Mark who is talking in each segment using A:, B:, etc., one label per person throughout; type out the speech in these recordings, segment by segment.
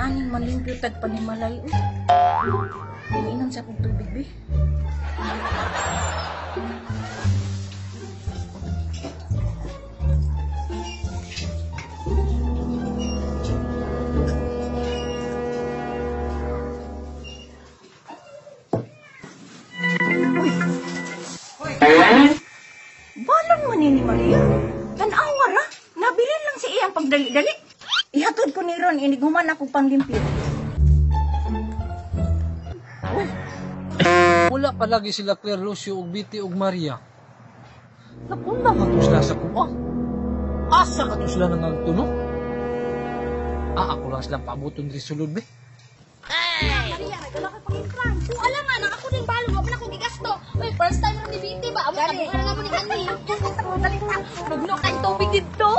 A: aning malimpyo tag panimalay. Umiinom sa akong tubig, be. Balang man ni Maria. Tanawa ra. Nabilin lang si iyang pagdali-dali. Ihatod ko ni Ron, iniguman ako panglimpyo.
B: Wala palagi sila Claire, Lucio, ug Biti, ug Maria. Napuna ka to sila sa kuha. Asa ka to sila nangagtuno? Ako lang silang paabuton rin sulod, be.
C: Maria, nagdala ka pag-intran. Kung alam nga, nang ako din balo, wag mo na akong gigasto. Uy, first time na ni Biti ba? Amo, kabuka na nga mo ni Kani. Dali na, nugno kayong tubig dito.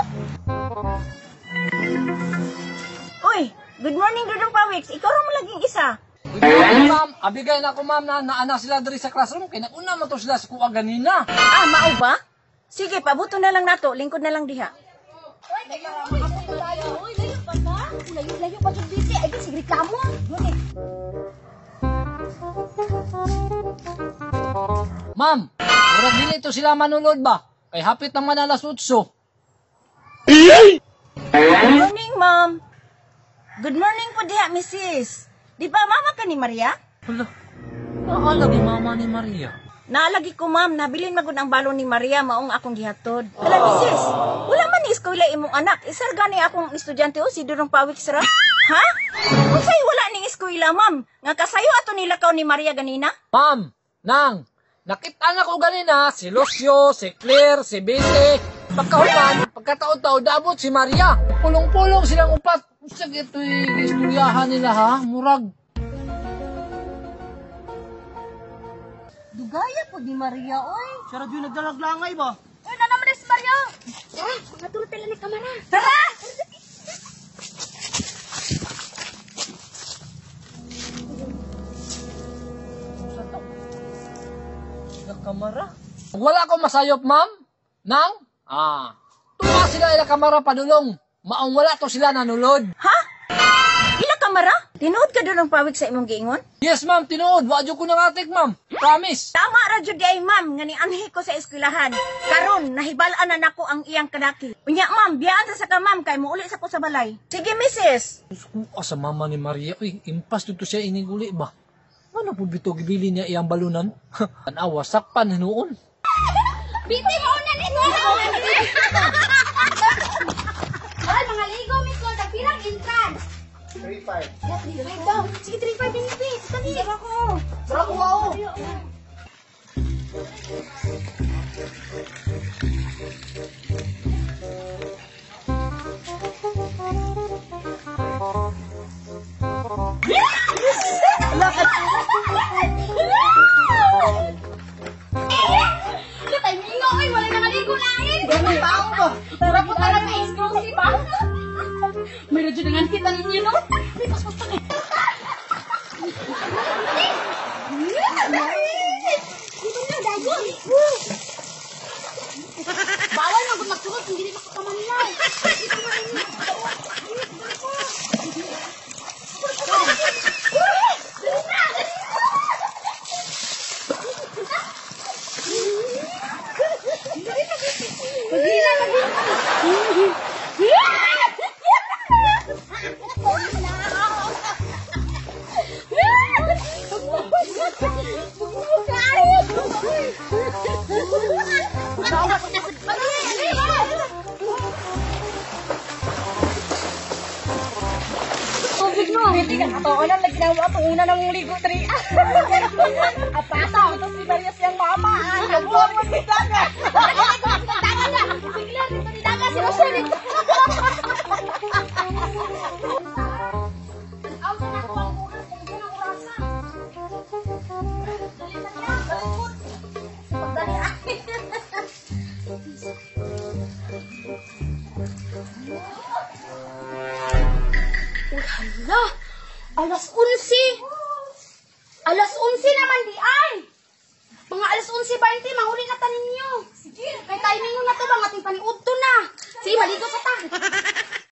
A: Uy, good morning, Dudong Pawiks. Ikaw rin mo laging isa.
B: Good morning, ma'am. Abigay na ako, ma'am, na naana sila diri sa classroom. Kaya nauna mo to sila sa kuha ganina.
A: Mao ba? Sige, pabuto na lang nato. Lingkod na lang diha.
C: Uy, layo pa ka? Layo pa yung Biti. Ay, sige, reklamo. Okay.
B: Ma'am, murag dili to sila manunod ba? Kay hapit naman alas 8.
A: Good morning, ma'am. Good morning po diha, Mrs. Di ba mama ka ni Maria?
B: Hala, naalagi mama ni Maria.
A: Naalagi ko, ma'am. Nabilin magud ang balon ni Maria maong akong gihatod. Hala, Mrs. Wala man ni eskwela imong anak. Isarga ni akong estudyante o si Dudong Pawiks ra. Ha? Unsay wala ning eskwela, ma'am? Nga kasayo ato nilakaw ni Maria ganina?
B: Ma'am, nang, nakita na ko ganina si Lucio, si Claire, si Biti. Pagkahuman, pagkataon-taon, dabot si Maria. Pulong-pulong silang upat. Sige, ito'y istoryahan nila ha, murag.
A: Dugaya po ni Maria, oy.
B: Siya radyo nagdalaglangay ba?
C: Uy, na naman si Mario. Tara, mga tulad pala ni kamera.
A: Tara!
B: Kamara? Wala ko masayop, ma'am. Nang? Tuwa sila ila kamara padulong. Maong wala to sila nanulod.
A: Ha? Ila kamara? Tinuod ka Dudong Pawiks sa imong giingon?
B: Yes, ma'am, tinuod. Wadyo ko nangatik, ma'am. Promise.
A: Tama ra jud ay ma'am nga nianhi ko sa eskwelahan. Karon nahibal-an na nako ang iyang kadaki. Unya ma'am, biyaan sa ka ma'am kay muuli sa ko sa balay. Sige, Mrs.
B: Sa mama ni Maria. Uy, impas dito siya iniguli ba? Ano po bito gibili niya iyang balunan? Tanawa, sakpan hinuon.
C: Biti mo na nito. Ay, mga ligo, Miss Lord. Nagpirang entrance.
D: 3-5.
C: 3-5 daw. Sige, 3-5 din yung Miss. Dali.
D: Bravo, wow!
C: Ito tayo mingo. Ay, wala na maligo lain. Ganun tao ko. Tara po talaga exclusive ba? May radyo dengan kita ninyo, no? May paspas pa kayo. Dito na, dago. Bawal na kung magsunod, hindi na makakamalaw.
A: Hindi ka katoon ang nagnawa ito. Una nang ligo, Tri. Apata, ito si Maria siyang mama. Ang buwan mo si Daga.